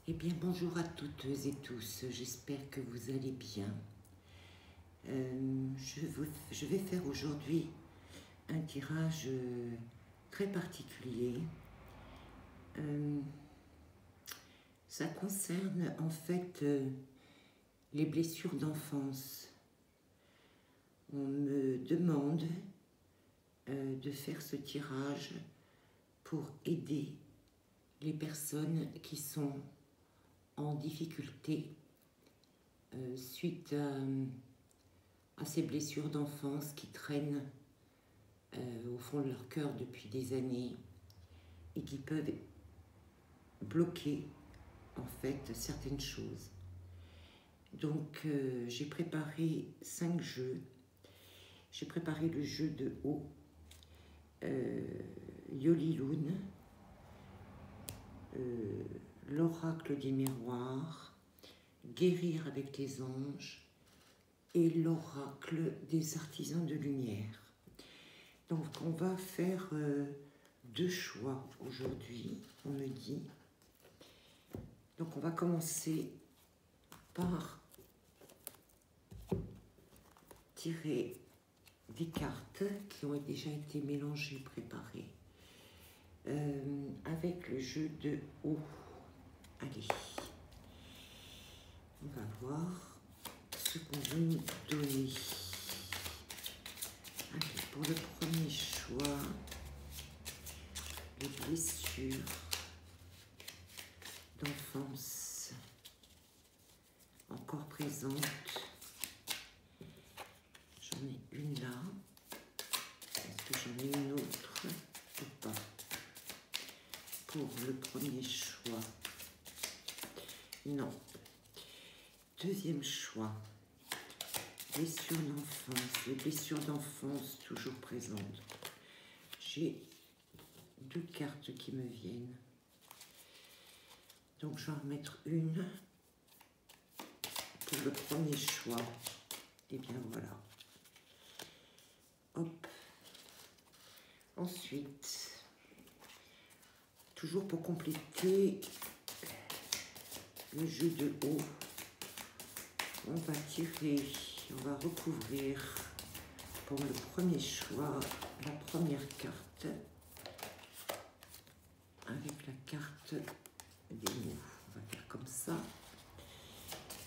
Eh bien, bonjour à toutes et tous, j'espère que vous allez bien. Je vais faire aujourd'hui un tirage très particulier. Ça concerne en fait les blessures d'enfance. On me demande de faire ce tirage pour aider les personnes qui sont en difficulté suite à ces blessures d'enfance qui traînent au fond de leur cœur depuis des années et qui peuvent bloquer en fait certaines choses. Donc j'ai préparé 5 jeux. J'ai préparé le jeu de haut, Yoliloun, l'oracle des miroirs, guérir avec les anges et l'oracle des artisans de lumière. Donc on va faire 2 choix aujourd'hui, on me dit. Donc on va commencer par tirer des cartes qui ont déjà été mélangées, préparées, avec le jeu de haut. Allez, on va voir ce qu'on veut nous donner. Allez, pour le premier choix, les blessures d'enfance encore présentes. J'en ai une là. Est-ce que j'en ai une autre ou pas? Pour le premier choix, non. Deuxième choix, blessures d'enfance. Les blessures d'enfance toujours présentes. J'ai 2 cartes qui me viennent. Donc je vais en remettre une pour le premier choix. Et bien voilà. Hop. Ensuite, toujours pour compléter le jeu de haut, on va tirer, on va recouvrir pour le premier choix la première carte avec la carte des mots. On va faire comme ça.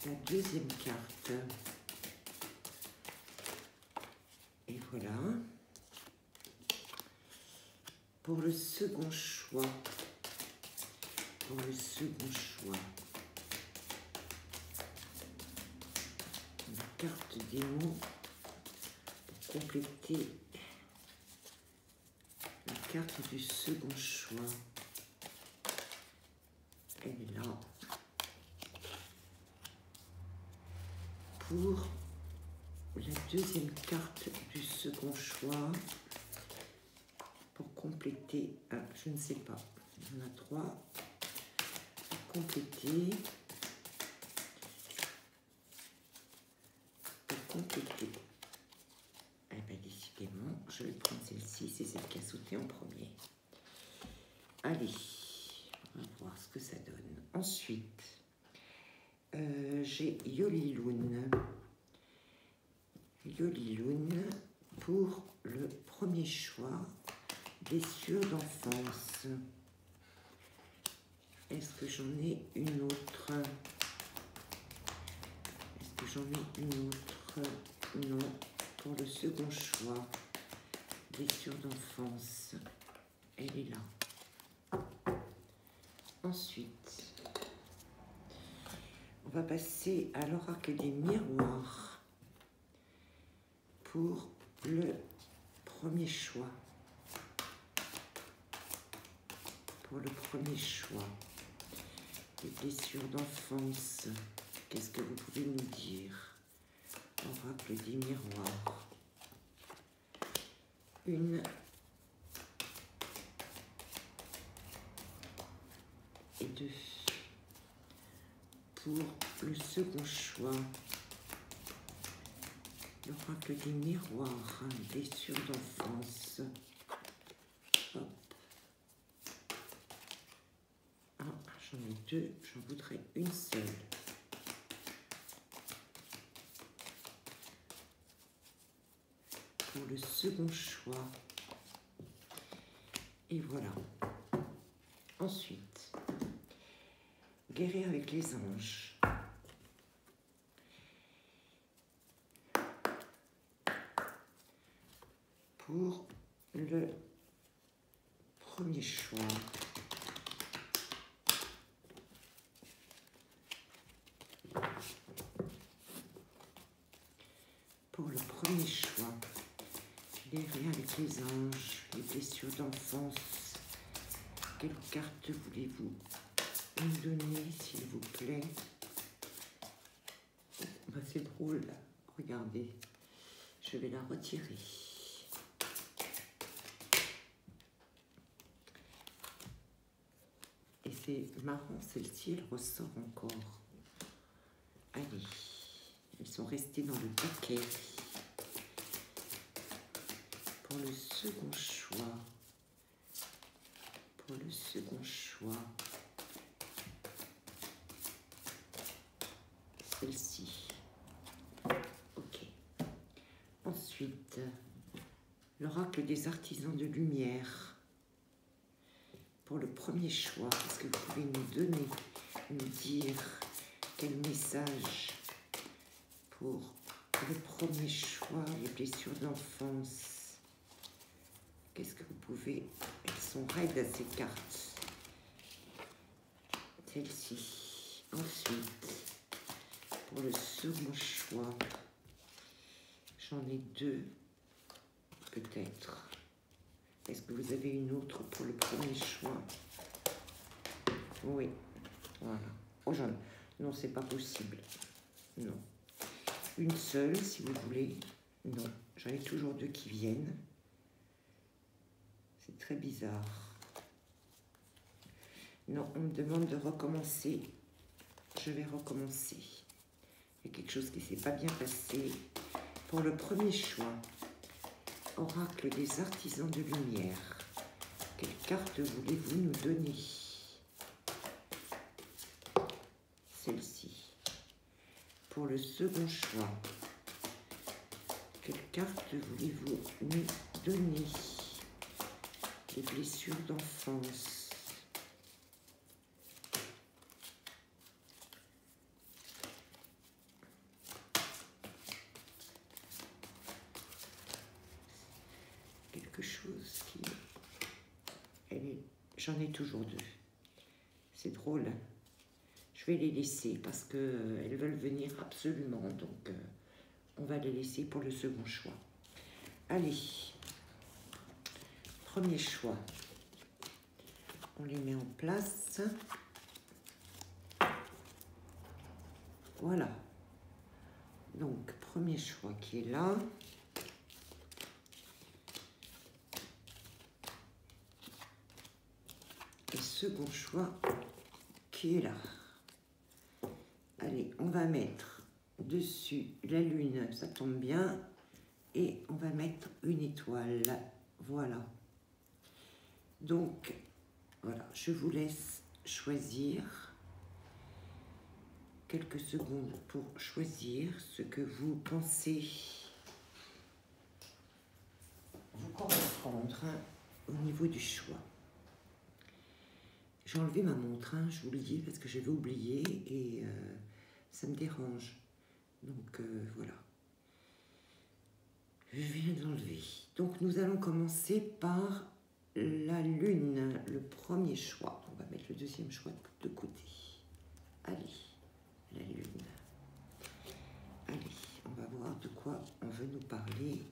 La deuxième carte. Et voilà. Pour le second choix, la carte des mots pour compléter la carte du second choix. Elle est là. Pour la deuxième carte du second choix, pour compléter, je ne sais pas, il y en a 3, pour compléter, eh bien décidément, je vais prendre celle-ci, c'est celle qui a sauté en premier. Allez, on va voir ce que ça donne. Ensuite, j'ai Yoliloun. Yoliloun pour le premier choix, blessures d'enfance. Est-ce que j'en ai une autre? Non. Pour le second choix, blessures d'enfance, elle est là. Ensuite, on va passer à l'oracle des miroirs pour le premier choix. Les blessures d'enfance, qu'est-ce que vous pouvez nous dire? Oracle des miroirs. 1 et 2. Pour le second choix, l'oracle des miroirs, blessures d'enfance. Hop. Ah, J'en ai deux, j'en voudrais une seule. Pour le second choix. Et voilà. Ensuite, guérir avec les anges. Pour le premier choix. Pour le premier choix, guérir avec les anges, les blessures d'enfance. Quelle carte voulez-vous me donner, s'il vous plaît? Bah, c'est drôle, regardez. Je vais la retirer. Et c'est marrant, celle-ci, elle ressort encore. Allez, elles sont restées dans le paquet. Pour le second choix. Pour le second choix. Celle-ci. Ok. Ensuite, l'oracle des artisans de lumière. Pour le premier choix, est-ce que vous pouvez nous donner, nous dire quel message pour le premier choix, les blessures d'enfance? Qu'est-ce que vous pouvez... Elles sont raides, ces cartes. Celle-ci. Ensuite, pour le second choix, j'en ai deux, peut-être. Est-ce que vous avez une autre pour le premier choix? Oui, voilà. Oh, non, c'est pas possible. Non. Une seule, si vous voulez. Non, j'en ai toujours deux qui viennent. C'est très bizarre. Non, on me demande de recommencer. Je vais recommencer. Il y a quelque chose qui ne s'est pas bien passé. Pour le premier choix, oracle des artisans de lumière. Quelle carte voulez-vous nous donner? Celle-ci. Pour le second choix, quelle carte voulez-vous nous donner? Les blessures d'enfance. Quelque chose qui... J'en ai toujours deux. C'est drôle. Je vais les laisser parce qu'elles veulent venir absolument. Donc, on va les laisser pour le second choix. Allez. Premier choix. On les met en place. Voilà. Donc, premier choix qui est là. Et second choix qui est là. Allez, on va mettre dessus la lune, ça tombe bien. Et on va mettre une étoile. Voilà. Donc, voilà, je vous laisse choisir quelques secondes pour choisir ce que vous pensez vous correspondre au niveau du choix. J'ai enlevé ma montre, hein, je vous le dis, parce que j'avais oublié et ça me dérange. Donc, voilà. Je viens de l'enlever. Donc, nous allons commencer par la lune, le premier choix. On va mettre le deuxième choix de côté. Allez, la lune. Allez, on va voir de quoi on veut nous parler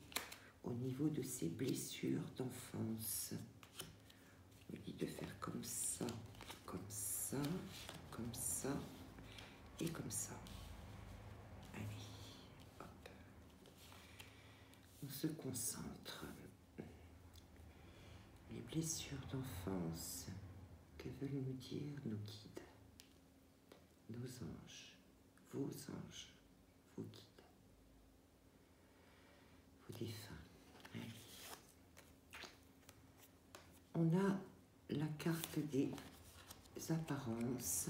au niveau de ces blessures d'enfance. On me dit de faire comme ça, comme ça, comme ça et comme ça. Allez, hop. On se concentre. Les blessures d'enfance, que veulent nous dire nos guides, nos anges, vos anges, vos guides, vos défunts. Allez. On a la carte des apparences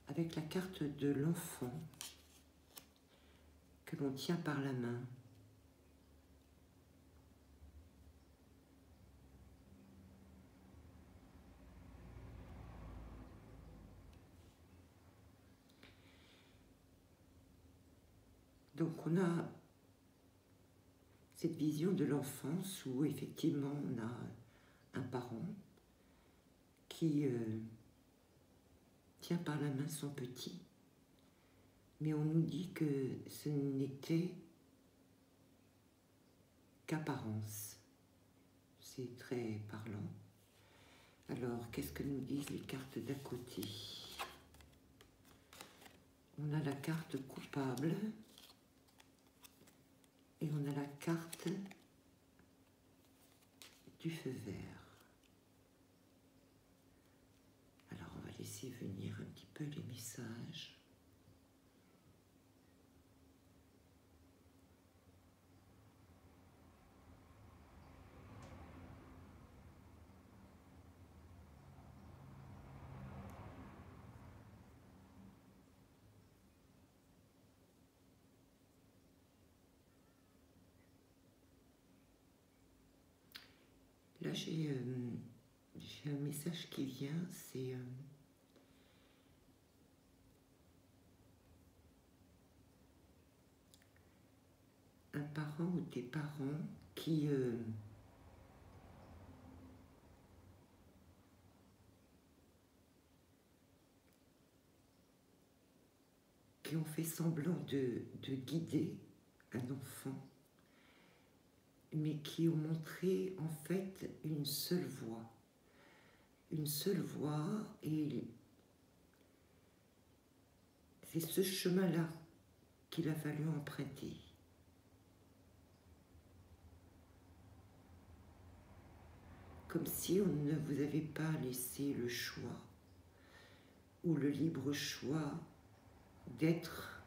avec la carte de l'enfant que l'on tient par la main. Donc on a cette vision de l'enfance où effectivement on a un parent qui tient par la main son petit, mais on nous dit que ce n'était qu'apparence. C'est très parlant. Alors, qu'est-ce que nous disent les cartes d'à côté? On a la carte coupable et on a la carte du feu vert. Alors, on va laisser venir un petit peu les messages. Là, j'ai un message qui vient, c'est un parent ou des parents qui ont fait semblant de guider un enfant, mais qui ont montré en fait une seule voie. Une seule voie, et c'est ce chemin-là qu'il a fallu emprunter. Comme si on ne vous avait pas laissé le choix, ou le libre choix d'être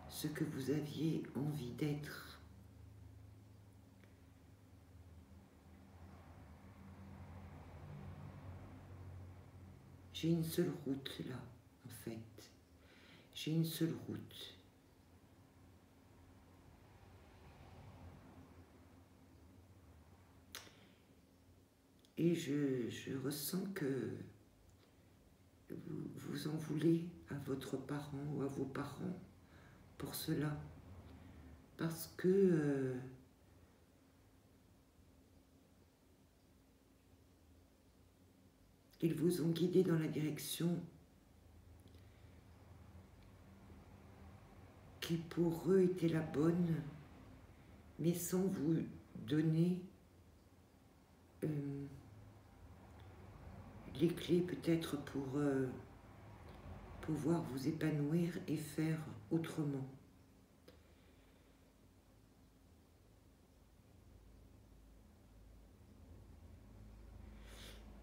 ce que vous aviez envie d'être. J'ai une seule route là, en fait. J'ai une seule route. Et je ressens que vous en voulez à votre parent ou à vos parents pour cela. Parce que ils vous ont guidé dans la direction qui pour eux était la bonne, mais sans vous donner les clés peut-être pour pouvoir vous épanouir et faire autrement.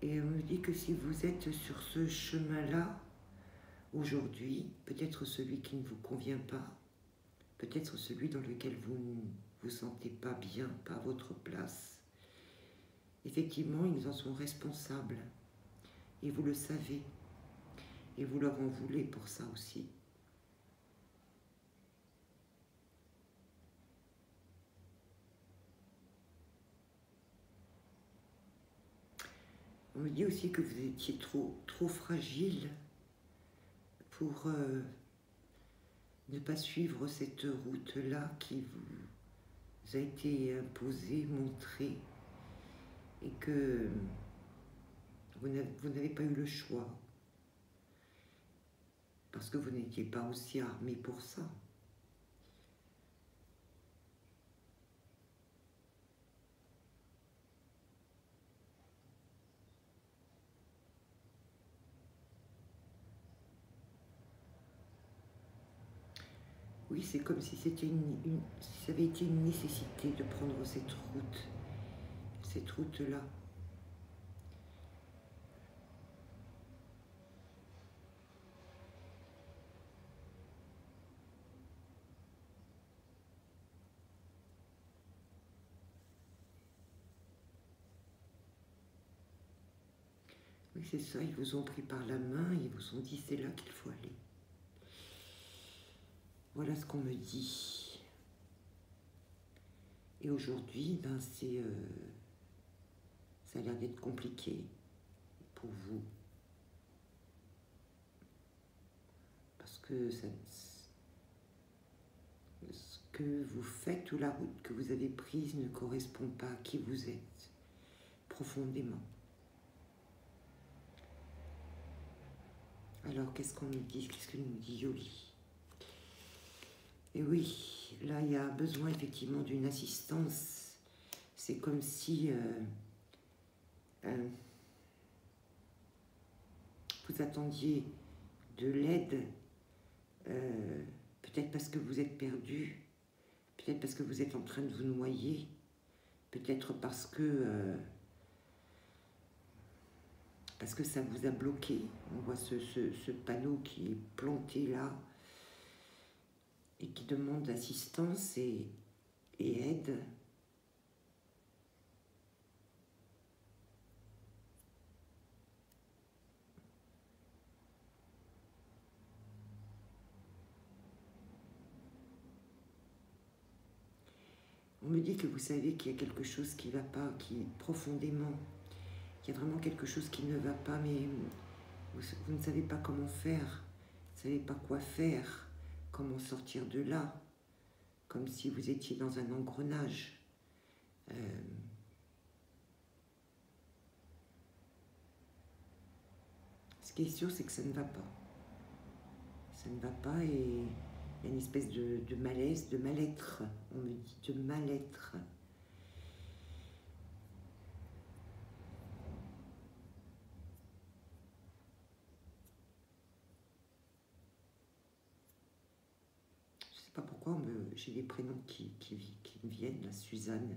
Et on me dit que si vous êtes sur ce chemin-là, aujourd'hui, peut-être celui qui ne vous convient pas, peut-être celui dans lequel vous ne vous sentez pas bien, pas à votre place, effectivement, ils en sont responsables. Et vous le savez. Et vous leur en voulez pour ça aussi. On me dit aussi que vous étiez trop fragile pour ne pas suivre cette route-là qui vous a été imposée, montrée, et que vous n'avez pas eu le choix, parce que vous n'étiez pas aussi armé pour ça. Oui, c'est comme si c'était si ça avait été une nécessité de prendre cette route-là. Oui, c'est ça, ils vous ont pris par la main, ils vous ont dit c'est là qu'il faut aller. Voilà ce qu'on me dit. Et aujourd'hui, ben c'est, ça a l'air d'être compliqué pour vous. Parce que ça, ce que vous faites ou la route que vous avez prise ne correspond pas à qui vous êtes profondément. Alors, qu'est-ce qu'on nous dit? Qu'est-ce que nous dit Yoli? Et oui, là, il y a besoin effectivement d'une assistance. C'est comme si vous attendiez de l'aide, peut-être parce que vous êtes perdu, peut-être parce que vous êtes en train de vous noyer, peut-être parce que ça vous a bloqué. On voit ce panneau qui est planté là et qui demande assistance et aide. On me dit que vous savez qu'il y a quelque chose qui ne va pas, qui profondément, qu'il y a vraiment quelque chose qui ne va pas, mais vous ne savez pas comment faire, vous ne savez pas quoi faire, comment sortir de là, comme si vous étiez dans un engrenage. Ce qui est sûr, c'est que ça ne va pas. Ça ne va pas et il y a une espèce de malaise, de mal-être. On me dit de mal-être. Je ne sais pas pourquoi j'ai des prénoms qui me viennent, là, Suzanne,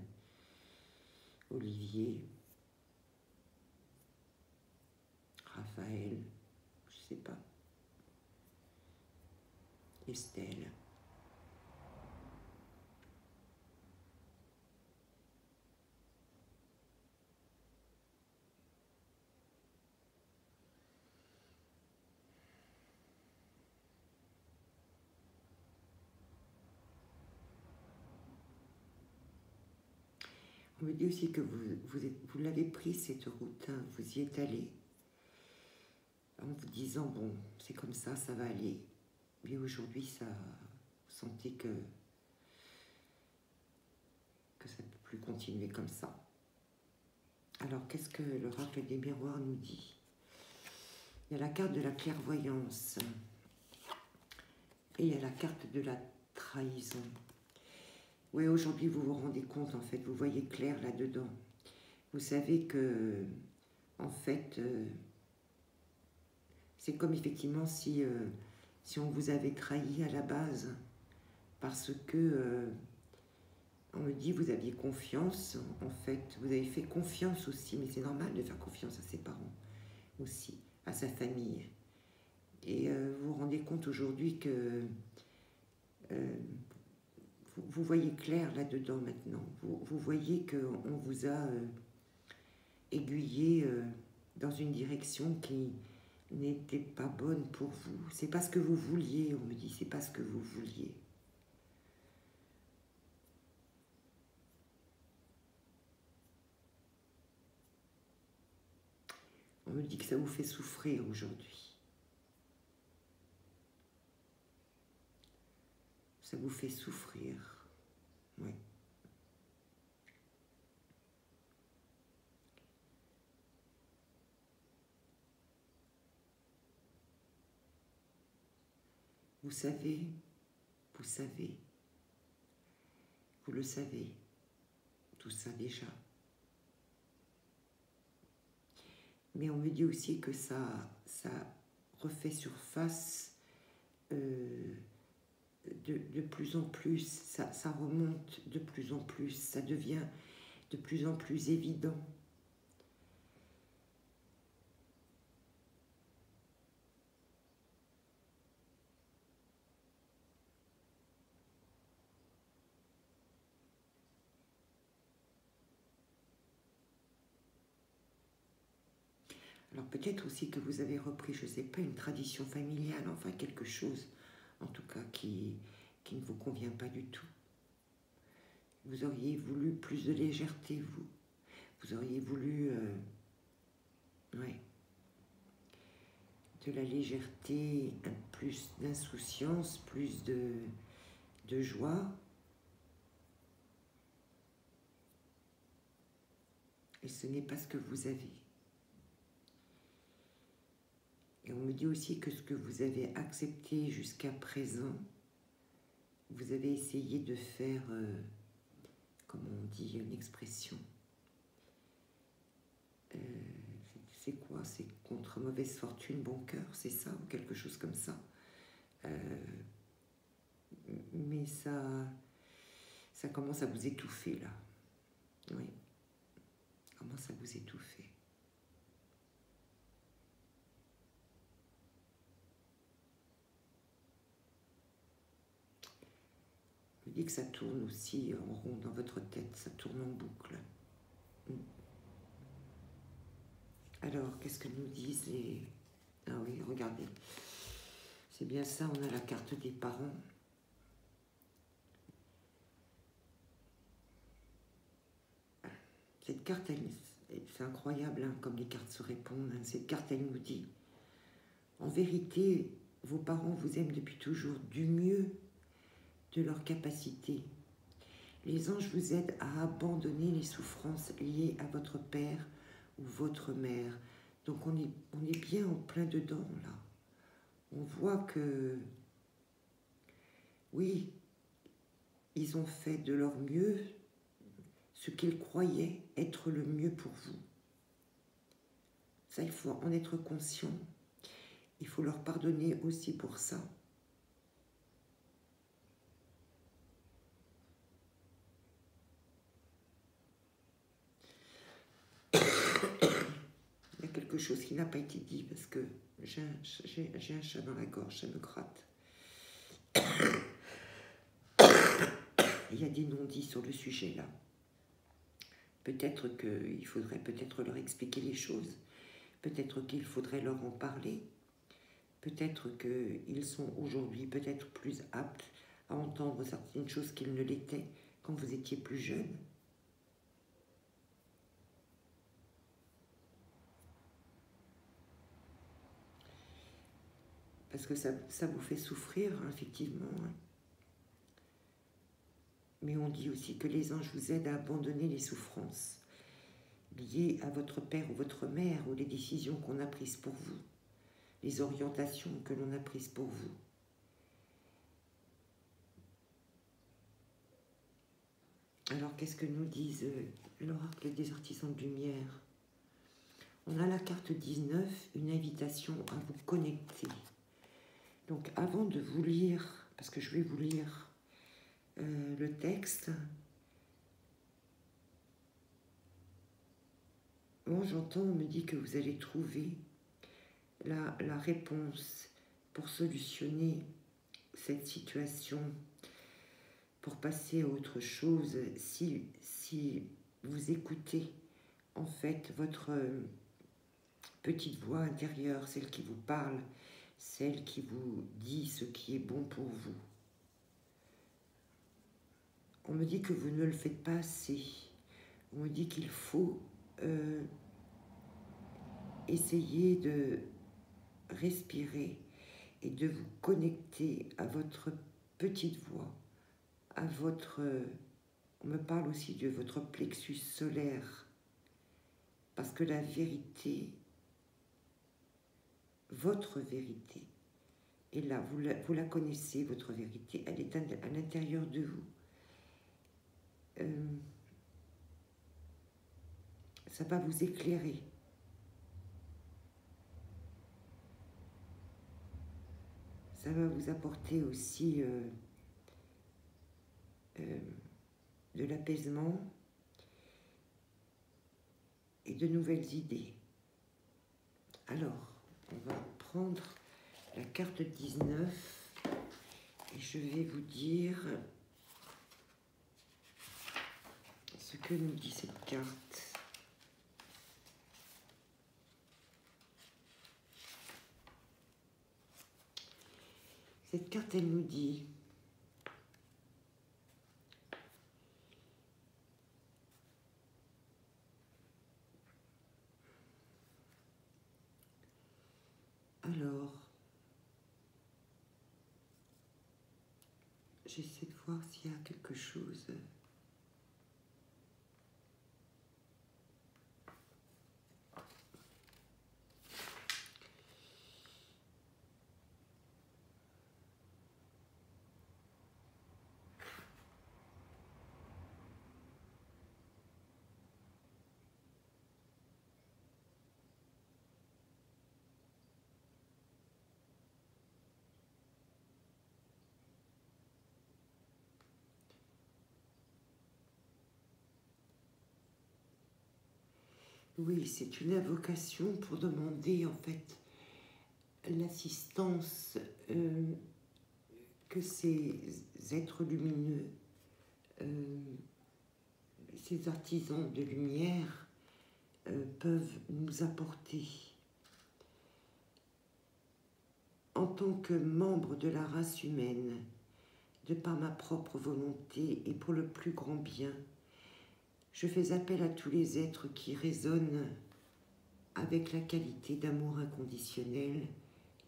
Olivier, Raphaël, je ne sais pas, Estelle. On me dit aussi que vous l'avez pris cette route, hein, vous y êtes allé, en vous disant, bon, c'est comme ça va aller. Mais aujourd'hui, vous sentez que ça ne peut plus continuer comme ça. Alors, qu'est-ce que l'oracle des miroirs nous dit? Il y a la carte de la clairvoyance et il y a la carte de la trahison. Oui, aujourd'hui, vous vous rendez compte, en fait, vous voyez clair là-dedans. Vous savez que, en fait, c'est comme effectivement si on vous avait trahi à la base, parce que, on me dit, vous aviez confiance, en fait, vous avez fait confiance aussi, mais c'est normal de faire confiance à ses parents aussi, à sa famille. Et vous vous rendez compte aujourd'hui que vous voyez clair là-dedans maintenant. Vous voyez qu'on vous a aiguillé dans une direction qui n'était pas bonne pour vous. C'est pas ce que vous vouliez, on me dit, c'est pas ce que vous vouliez. On me dit que ça vous fait souffrir aujourd'hui. Ça vous fait souffrir. Oui. Vous savez, vous le savez, tout ça déjà. Mais on me dit aussi que ça refait surface de plus en plus, ça remonte de plus en plus, ça devient de plus en plus évident. Alors peut-être aussi que vous avez repris, je ne sais pas, une tradition familiale, enfin quelque chose, en tout cas, qui ne vous convient pas du tout. Vous auriez voulu plus de légèreté, vous. Vous auriez voulu, ouais, de la légèreté, plus d'insouciance, plus de joie. Et ce n'est pas ce que vous avez. Et on me dit aussi que ce que vous avez accepté jusqu'à présent, vous avez essayé de faire, comme on dit, une expression. C'est quoi? C'est contre mauvaise fortune, bon cœur, c'est ça? Ou quelque chose comme ça. Mais ça commence à vous étouffer, là. Oui. Ça commence à vous étouffer. Je me dis que ça tourne aussi en rond dans votre tête, ça tourne en boucle. Alors, qu'est-ce que nous disent les... Ah oui, regardez. C'est bien ça, on a la carte des parents. Cette carte, c'est incroyable, hein, comme les cartes se répondent. Hein. Cette carte, elle nous dit, en vérité, vos parents vous aiment depuis toujours du mieux de leur capacité. Les anges vous aident à abandonner les souffrances liées à votre père ou votre mère. Donc on est bien en plein dedans, là. On voit que, oui, ils ont fait de leur mieux ce qu'ils croyaient être le mieux pour vous. Ça, il faut en être conscient. Il faut leur pardonner aussi pour ça. Il y a quelque chose qui n'a pas été dit parce que j'ai un chat dans la gorge, ça me gratte. Il y a des non-dits sur le sujet là. Peut-être qu'il faudrait peut-être leur expliquer les choses. Peut-être qu'il faudrait leur en parler. Peut-être qu'ils sont aujourd'hui peut-être plus aptes à entendre certaines choses qu'ils ne l'étaient quand vous étiez plus jeune. Parce que ça vous fait souffrir, hein, effectivement. Mais on dit aussi que les anges vous aident à abandonner les souffrances liées à votre père ou votre mère, ou les décisions qu'on a prises pour vous, les orientations que l'on a prises pour vous. Alors, qu'est-ce que nous disent l'oracle des artisans de lumière? On a la carte 19, une invitation à vous connecter. Donc, avant de vous lire, parce que je vais vous lire le texte, moi j'entends, on me dit que vous allez trouver la réponse pour solutionner cette situation, pour passer à autre chose, si vous écoutez en fait votre petite voix intérieure, celle qui vous parle, celle qui vous dit ce qui est bon pour vous. On me dit que vous ne le faites pas assez. On me dit qu'il faut essayer de respirer et de vous connecter à votre petite voix, à votre... on me parle aussi de votre plexus solaire, parce que la vérité, votre vérité, est là, vous la connaissez, votre vérité, elle est à l'intérieur de vous. Ça va vous éclairer. Ça va vous apporter aussi de l'apaisement et de nouvelles idées. Alors, on va prendre la carte 19 et je vais vous dire ce que nous dit cette carte. Cette carte, elle nous dit alors, j'essaie de voir s'il y a quelque chose. Oui, c'est une invocation pour demander en fait l'assistance que ces êtres lumineux, ces artisans de lumière peuvent nous apporter. En tant que membre de la race humaine, de par ma propre volonté et pour le plus grand bien, je fais appel à tous les êtres qui résonnent avec la qualité d'amour inconditionnel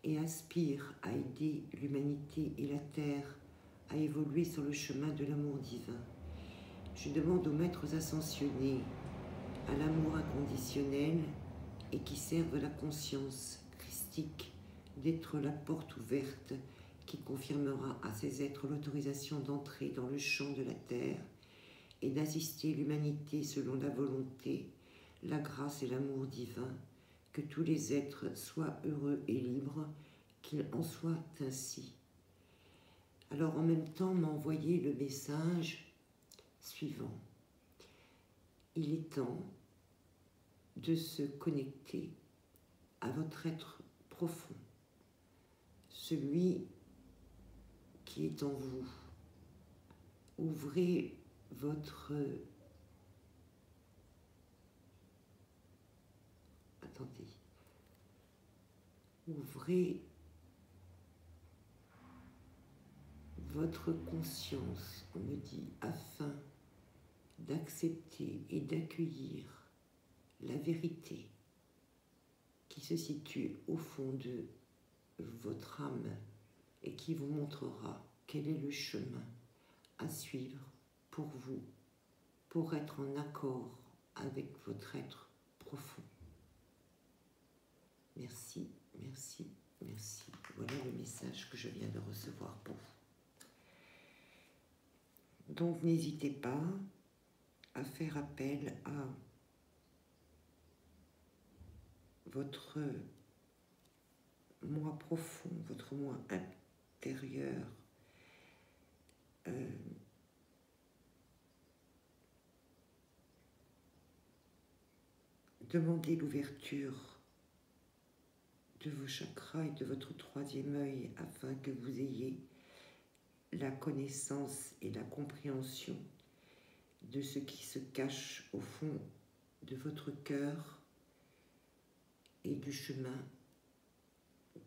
et aspirent à aider l'humanité et la Terre à évoluer sur le chemin de l'amour divin. Je demande aux maîtres ascensionnés à l'amour inconditionnel et qui servent la conscience christique d'être la porte ouverte qui confirmera à ces êtres l'autorisation d'entrer dans le champ de la Terre et d'assister l'humanité selon la volonté, la grâce et l'amour divin, que tous les êtres soient heureux et libres, qu'il en soit ainsi. Alors en même temps m'a envoyé le message suivant. Il est temps de se connecter à votre être profond, celui qui est en vous. Ouvrez votre... Attendez. Ouvrez votre conscience, on me dit, afin d'accepter et d'accueillir la vérité qui se situe au fond de votre âme et qui vous montrera quel est le chemin à suivre pour vous, pour être en accord avec votre être profond. Merci, merci, merci. Voilà le message que je viens de recevoir pour vous. Donc n'hésitez pas à faire appel à votre moi profond, votre moi intérieur, demandez l'ouverture de vos chakras et de votre troisième œil afin que vous ayez la connaissance et la compréhension de ce qui se cache au fond de votre cœur et du chemin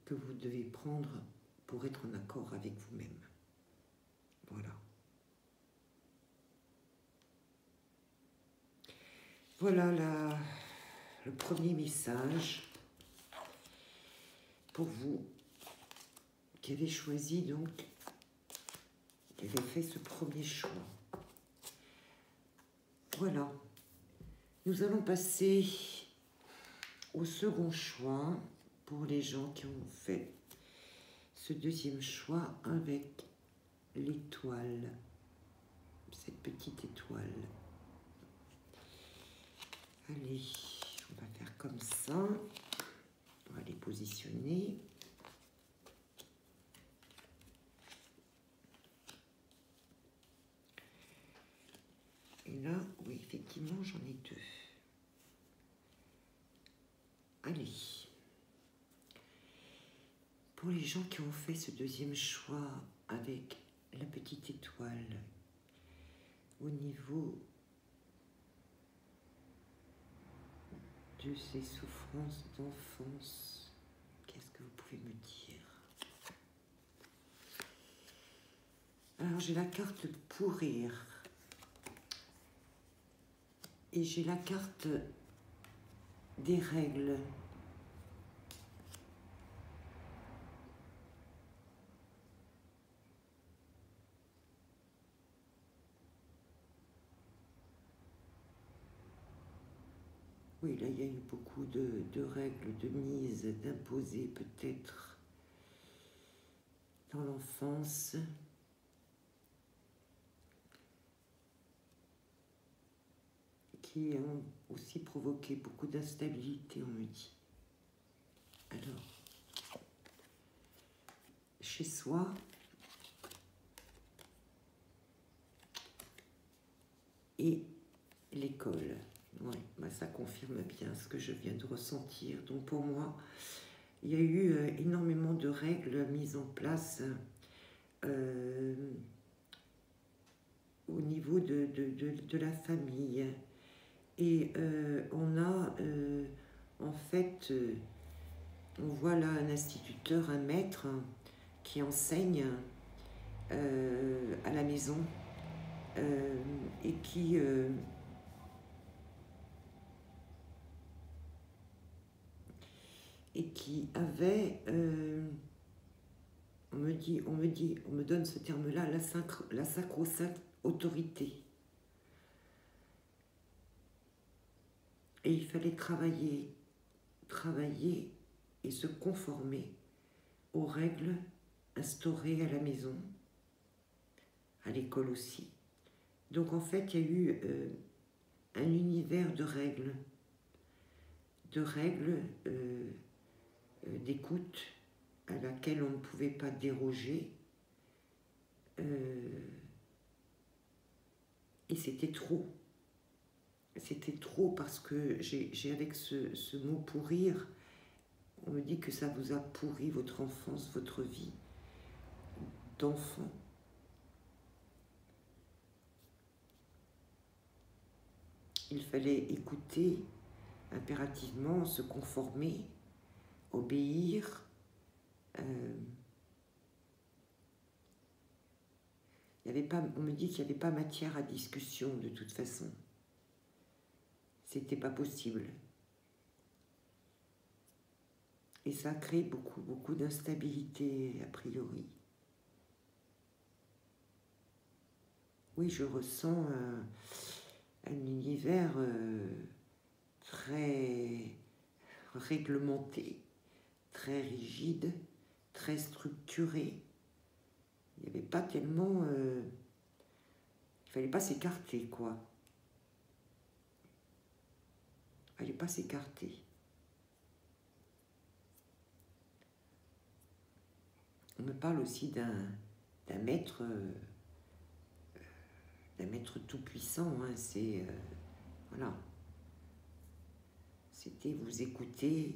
que vous devez prendre pour être en accord avec vous-même. Voilà. Voilà le premier message pour vous qui avez choisi donc, qui avez fait ce premier choix. Voilà. Nous allons passer au second choix pour les gens qui ont fait ce deuxième choix avec l'étoile, cette petite étoile. Allez, on va faire comme ça. On va les positionner. Et là, oui, effectivement, j'en ai deux. Allez. Pour les gens qui ont fait ce deuxième choix avec la petite étoile, au niveau de ces souffrances d'enfance, qu'est-ce que vous pouvez me dire? Alors, j'ai la carte pourrir. Et j'ai la carte des règles. Oui, là, il y a eu beaucoup de règles, de mise, d'imposer peut-être dans l'enfance. Qui ont aussi provoqué beaucoup d'instabilité, on me dit. Alors, chez soi, et l'école. Ouais, bah ça confirme bien ce que je viens de ressentir. Donc pour moi, il y a eu énormément de règles mises en place au niveau de la famille. Et on a, en fait, on voit là un instituteur, un maître qui enseigne à la maison et qui avait, on me donne ce terme-là, la sacro-sainte autorité. Et il fallait travailler et se conformer aux règles instaurées à la maison, à l'école aussi. Donc en fait, il y a eu un univers de règles d'écoute à laquelle on ne pouvait pas déroger. Et c'était trop. C'était trop parce que j'ai avec ce mot pourrir, on me dit que ça vous a pourri votre enfance, votre vie d'enfant. Il fallait écouter impérativement, se conformer, obéir. Il y avait pas, on me dit qu'il n'y avait pas matière à discussion de toute façon. C'était pas possible. Et ça crée beaucoup d'instabilité a priori. Oui, je ressens un univers très réglementé, très rigide, très structuré. Il n'y avait pas tellement... il fallait pas s'écarter, quoi. Il fallait pas s'écarter. On me parle aussi d'un maître tout-puissant. Hein, c'est... voilà. C'était vous écouter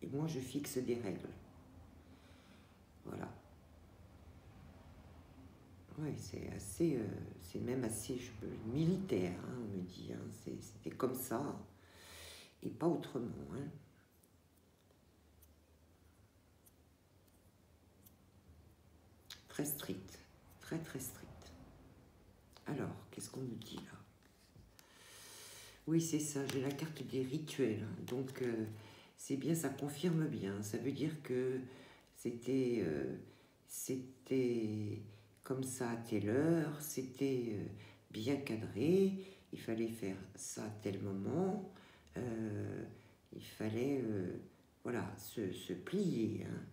et moi je fixe des règles. Voilà. Oui, c'est assez, c'est même assez militaire, hein, on me dit. Hein, c'était comme ça et pas autrement. Hein. Très strict, très strict. Alors, qu'est-ce qu'on nous dit là? Oui, c'est ça, j'ai la carte des rituels. Hein, donc, c'est bien, ça confirme bien. Ça veut dire que c'était comme ça à telle heure, c'était bien cadré, il fallait faire ça à tel moment, il fallait voilà, se plier. Hein.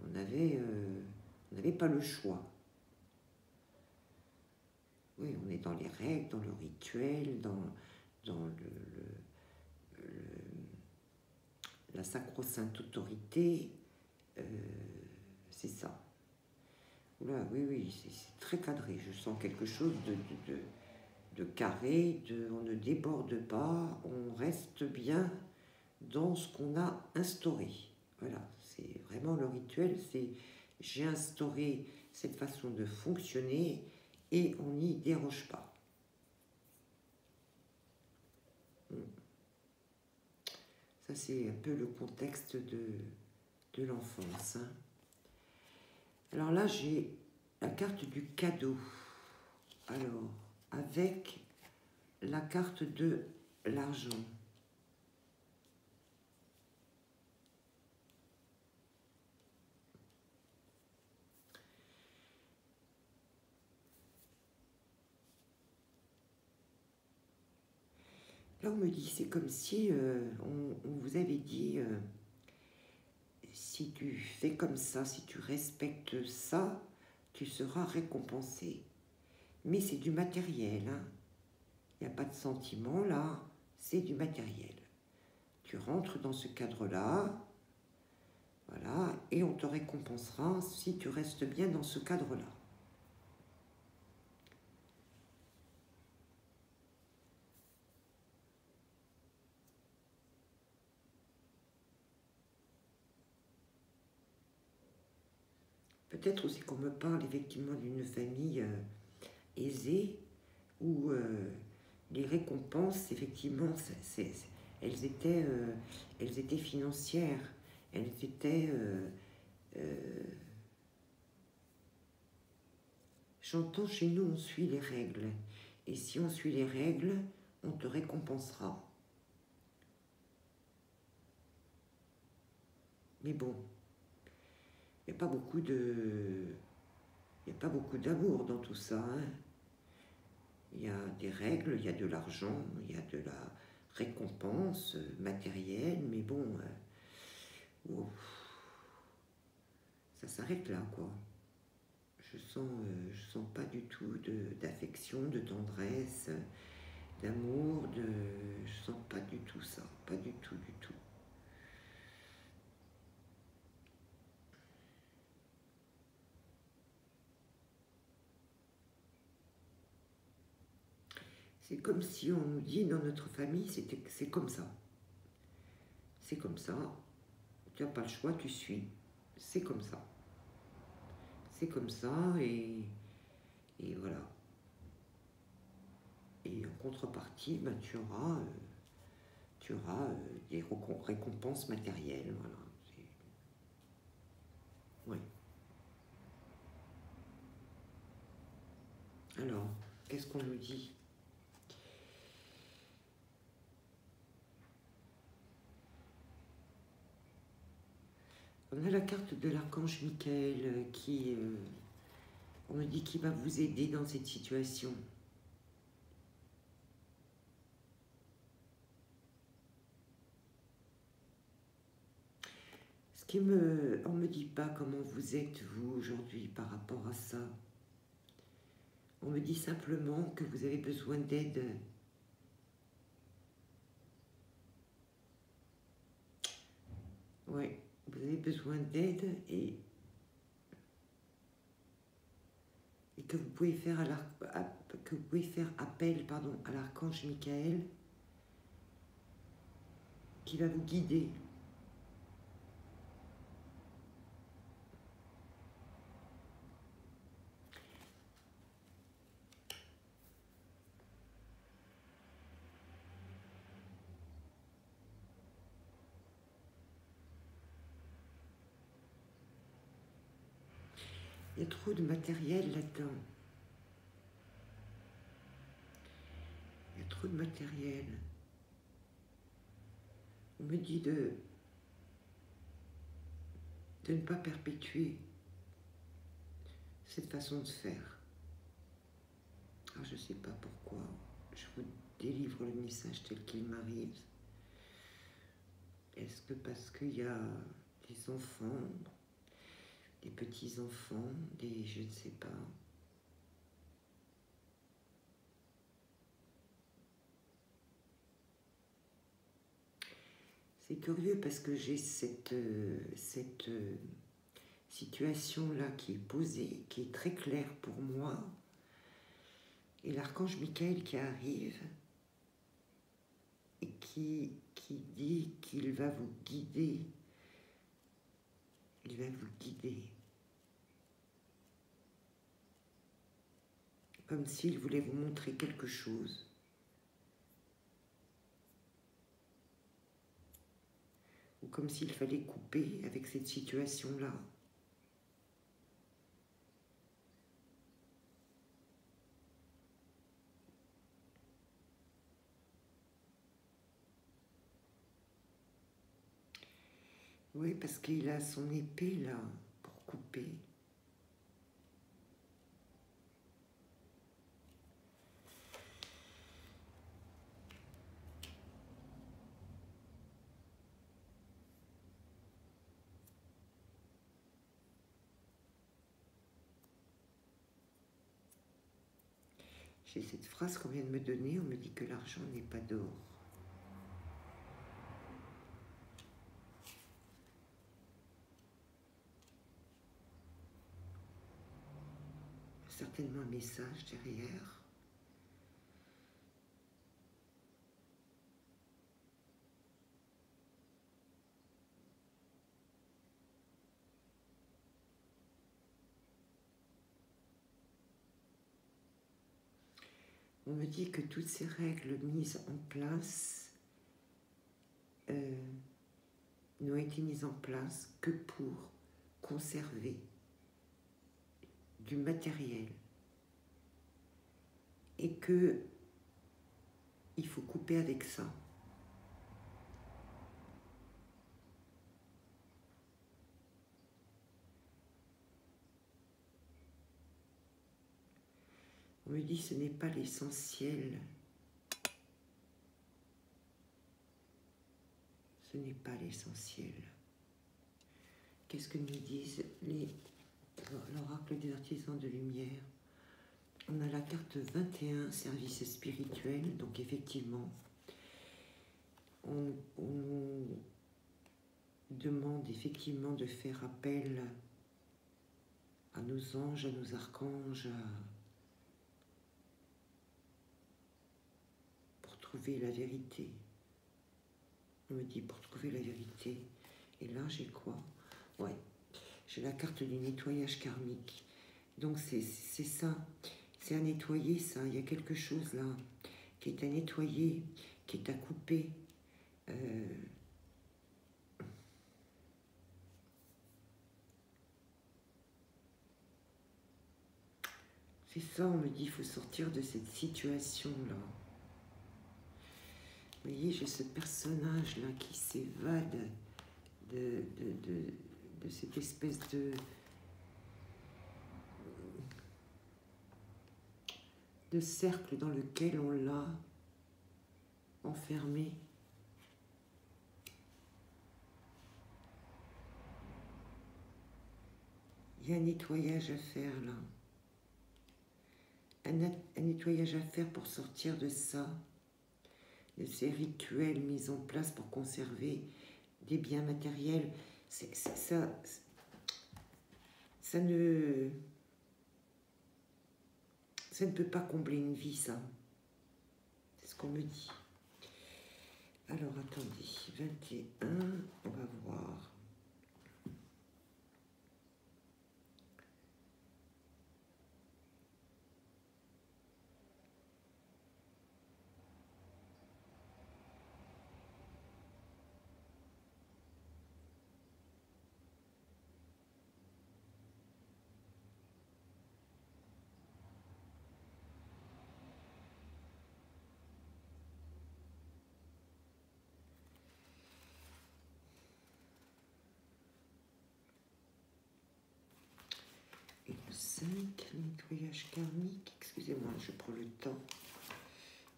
On n'avait pas le choix. Oui, on est dans les règles, dans le rituel, dans la sacro-sainte autorité, c'est ça. Là, oui, c'est très cadré. Je sens quelque chose de carré, on ne déborde pas, on reste bien dans ce qu'on a instauré. Voilà, c'est vraiment le rituel, c'est j'ai instauré cette façon de fonctionner et on n'y déroge pas. Ça, c'est un peu le contexte de l'enfance. Hein. Alors là, j'ai la carte du cadeau. Alors, avec la carte de l'argent. Là, on me dit, c'est comme si on vous avait dit, si tu fais comme ça, si tu respectes ça, tu seras récompensé. Mais c'est du matériel, hein. Il n'y a pas de sentiment là, c'est du matériel. Tu rentres dans ce cadre-là, voilà, et on te récompensera si tu restes bien dans ce cadre-là. Peut-être aussi qu'on me parle effectivement d'une famille aisée où les récompenses, effectivement, elles étaient financières, elles étaient... J'entends chez nous, on suit les règles. Et si on suit les règles, on te récompensera. Mais bon, il n'y a pas beaucoup de... Il n'y a pas beaucoup d'amour dans tout ça, hein. Il y a des règles, il y a de l'argent, il y a de la récompense matérielle, mais bon, ça s'arrête là, quoi. Je sens pas du tout d'affection, de tendresse, d'amour, je sens pas du tout ça, pas du tout, du tout. C'est comme si on nous dit dans notre famille, c'est comme ça. C'est comme ça. Tu n'as pas le choix, tu suis. C'est comme ça. C'est comme ça et voilà. Et en contrepartie, ben, tu auras des récompenses matérielles. Voilà. Oui. Alors, qu'est-ce qu'on nous dit ? On a la carte de l'archange Michael qui, on me dit qu'il va vous aider dans cette situation. On me dit pas comment vous êtes vous aujourd'hui par rapport à ça. On me dit simplement que vous avez besoin d'aide. Oui, vous avez besoin d'aide et que vous pouvez faire appel à l'archange Michael qui va vous guider. Il y a trop de matériel là-dedans. Il y a trop de matériel. On me dit de ne pas perpétuer cette façon de faire. Alors, je ne sais pas pourquoi. Je vous délivre le message tel qu'il m'arrive. Est-ce que parce qu'il y a des enfants, des petits-enfants, je ne sais pas. C'est curieux parce que j'ai cette situation-là qui est posée, qui est très claire pour moi. Et l'archange Michael qui arrive et qui dit qu'il va vous guider. Il va vous guider. Comme s'il voulait vous montrer quelque chose. Ou comme s'il fallait couper avec cette situation-là. Oui, parce qu'il a son épée là pour couper. J'ai cette phrase qu'on vient de me donner, on me dit que l'argent n'est pas d'or. Certainement un message derrière. On me dit que toutes ces règles mises en place n'ont été mises en place que pour conserver du matériel et que il faut couper avec ça. On me dit que ce n'est pas l'essentiel. Ce n'est pas l'essentiel. Qu'est-ce que nous disent l'oracle des artisans de lumière? On a la carte 21, service spirituel. Donc effectivement, on demande effectivement de faire appel à nos anges, à nos archanges, pour trouver la vérité. On me dit pour trouver la vérité. Et là, j'ai quoi? Ouais, j'ai la carte du nettoyage karmique. Donc c'est ça. C'est à nettoyer ça. Il y a quelque chose là qui est à nettoyer, qui est à couper. C'est ça, on me dit, il faut sortir de cette situation-là. Vous voyez, j'ai ce personnage-là qui s'évade de cette espèce de cercle dans lequel on l'a enfermé. Il y a un nettoyage à faire là. Un nettoyage à faire pour sortir de ça, de ces rituels mis en place pour conserver des biens matériels. Ça ne peut pas combler une vie, ça. C'est ce qu'on me dit. Alors, attendez, 21, on va voir. Et le 5, nettoyage karmique. Excusez-moi, je prends le temps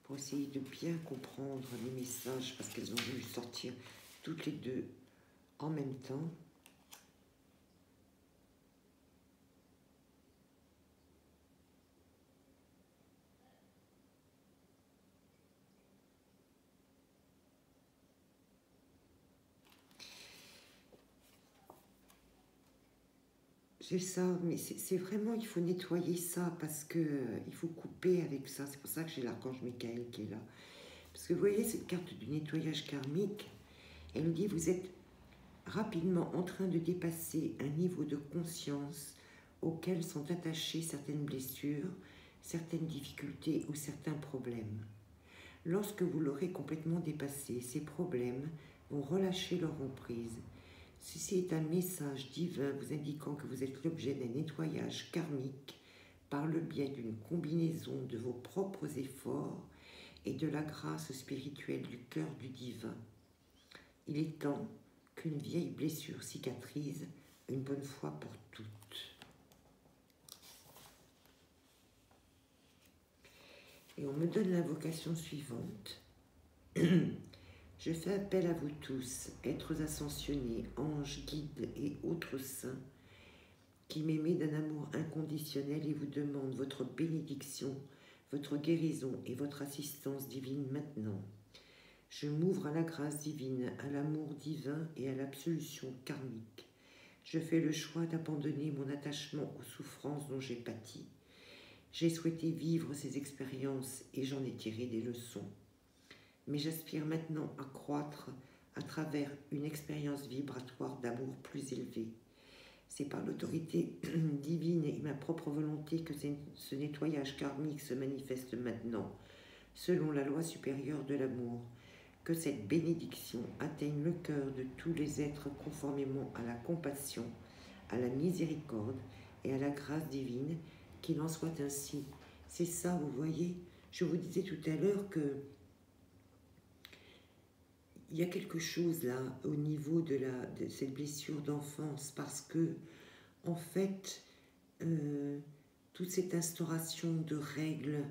pour essayer de bien comprendre les messages parce qu'elles ont voulu sortir toutes les deux en même temps. J'ai ça, mais c'est vraiment, il faut nettoyer ça parce que il faut couper avec ça. C'est pour ça que j'ai l'archange Michael qui est là. Parce que vous voyez cette carte du nettoyage karmique, elle nous dit vous êtes rapidement en train de dépasser un niveau de conscience auquel sont attachées certaines blessures, certaines difficultés ou certains problèmes. Lorsque vous l'aurez complètement dépassé, ces problèmes vont relâcher leur emprise. Ceci est un message divin vous indiquant que vous êtes l'objet d'un nettoyage karmique par le biais d'une combinaison de vos propres efforts et de la grâce spirituelle du cœur du divin. Il est temps que qu'une vieille blessure cicatrise une bonne fois pour toutes. Et on me donne l'invocation suivante. Je fais appel à vous tous, êtres ascensionnés, anges, guides et autres saints, qui m'aimez d'un amour inconditionnel et vous demande votre bénédiction, votre guérison et votre assistance divine maintenant. Je m'ouvre à la grâce divine, à l'amour divin et à l'absolution karmique. Je fais le choix d'abandonner mon attachement aux souffrances dont j'ai pâti. J'ai souhaité vivre ces expériences et j'en ai tiré des leçons. Mais j'aspire maintenant à croître à travers une expérience vibratoire d'amour plus élevée. C'est par l'autorité divine et ma propre volonté que ce nettoyage karmique se manifeste maintenant, selon la loi supérieure de l'amour. Que cette bénédiction atteigne le cœur de tous les êtres conformément à la compassion, à la miséricorde et à la grâce divine, qu'il en soit ainsi. C'est ça, vous voyez, je vous disais tout à l'heure que il y a quelque chose là au niveau de cette blessure d'enfance, parce que en fait, toute cette instauration de règles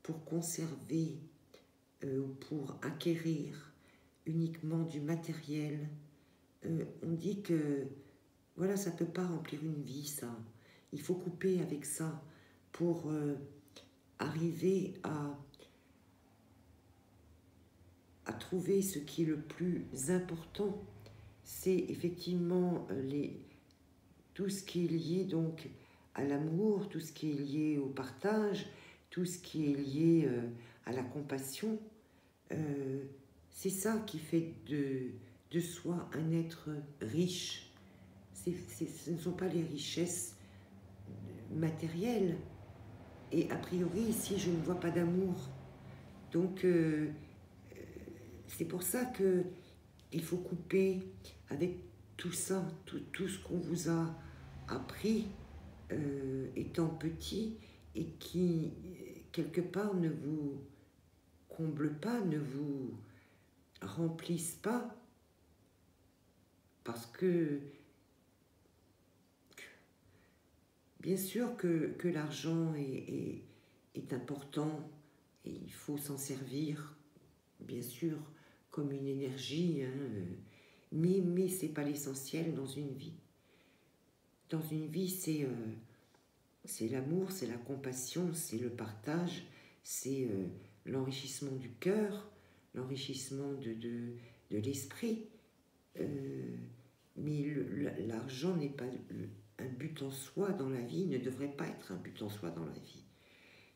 pour conserver ou pour acquérir uniquement du matériel, on dit que voilà, ça ne peut pas remplir une vie, ça. Il faut couper avec ça pour arriver à trouver ce qui est le plus important. C'est effectivement tout ce qui est lié donc à l'amour, tout ce qui est lié au partage, tout ce qui est lié à la compassion. C'est ça qui fait de soi un être riche. Ce ne sont pas les richesses matérielles. Et a priori, ici, je ne vois pas d'amour. Donc, c'est pour ça qu'il faut couper avec tout ça, tout ce qu'on vous a appris étant petit et qui, quelque part, ne vous comble pas, ne vous remplissent pas, parce que bien sûr que l'argent est important et il faut s'en servir, bien sûr, comme une énergie, hein, mais ce n'est pas l'essentiel dans une vie. Dans une vie, c'est l'amour, c'est la compassion, c'est le partage, c'est l'enrichissement du cœur, l'enrichissement de l'esprit. Mais l'argent n'est pas un but en soi dans la vie, ne devrait pas être un but en soi dans la vie.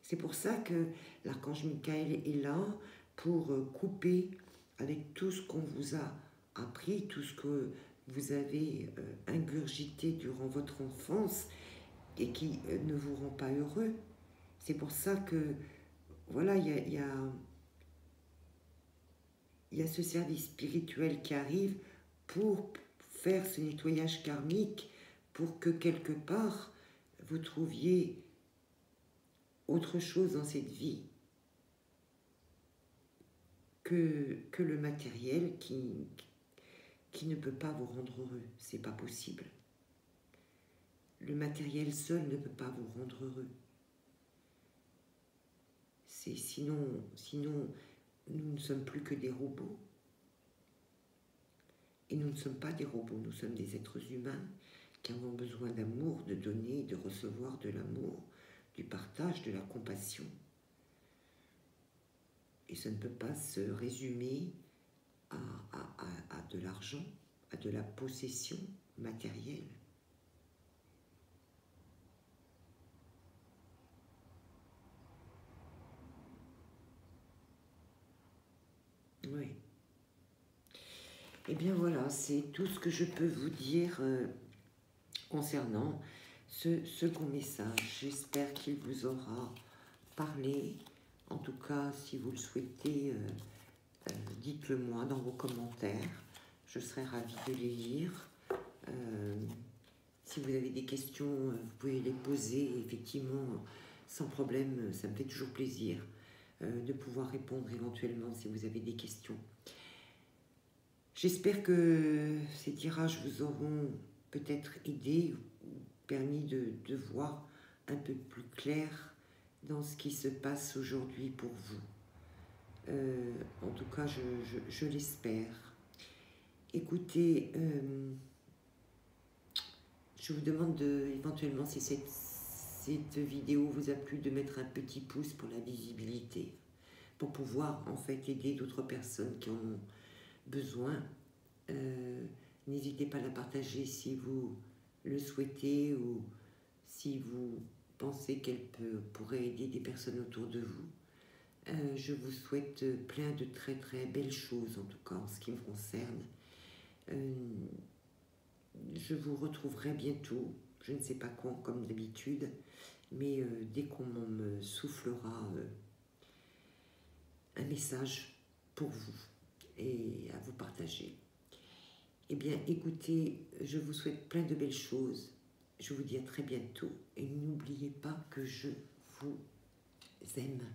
C'est pour ça que l'archange Michael est là pour couper avec tout ce qu'on vous a appris, tout ce que vous avez ingurgité durant votre enfance et qui ne vous rend pas heureux. C'est pour ça que, voilà, il y a ce service spirituel qui arrive pour faire ce nettoyage karmique, pour que quelque part, vous trouviez autre chose dans cette vie que le matériel qui ne peut pas vous rendre heureux. C'est pas possible. Le matériel seul ne peut pas vous rendre heureux. Sinon, nous ne sommes plus que des robots. Et nous ne sommes pas des robots, nous sommes des êtres humains qui avons besoin d'amour, de donner, de recevoir de l'amour, du partage, de la compassion. Et ça ne peut pas se résumer à de l'argent, à de la possession matérielle. Oui. Eh bien voilà, c'est tout ce que je peux vous dire concernant ce second message. J'espère qu'il vous aura parlé. En tout cas, si vous le souhaitez, dites-le moi dans vos commentaires. Je serai ravie de les lire. Si vous avez des questions, vous pouvez les poser. Effectivement, sans problème, ça me fait toujours plaisir de pouvoir répondre éventuellement si vous avez des questions. J'espère que ces tirages vous auront peut-être aidé ou permis de voir un peu plus clair dans ce qui se passe aujourd'hui pour vous. En tout cas, je l'espère. Écoutez, je vous demande éventuellement, si cette vidéo vous a plu, de mettre un petit pouce pour la visibilité, pour pouvoir en fait aider d'autres personnes qui en ont besoin. N'hésitez pas à la partager si vous le souhaitez ou si vous pensez qu'elle pourrait aider des personnes autour de vous. Je vous souhaite plein de très très belles choses, en tout cas en ce qui me concerne. Je vous retrouverai bientôt, je ne sais pas quand comme d'habitude, mais dès qu'on me soufflera un message pour vous et à vous partager. Eh bien, écoutez, je vous souhaite plein de belles choses. Je vous dis à très bientôt et n'oubliez pas que je vous aime.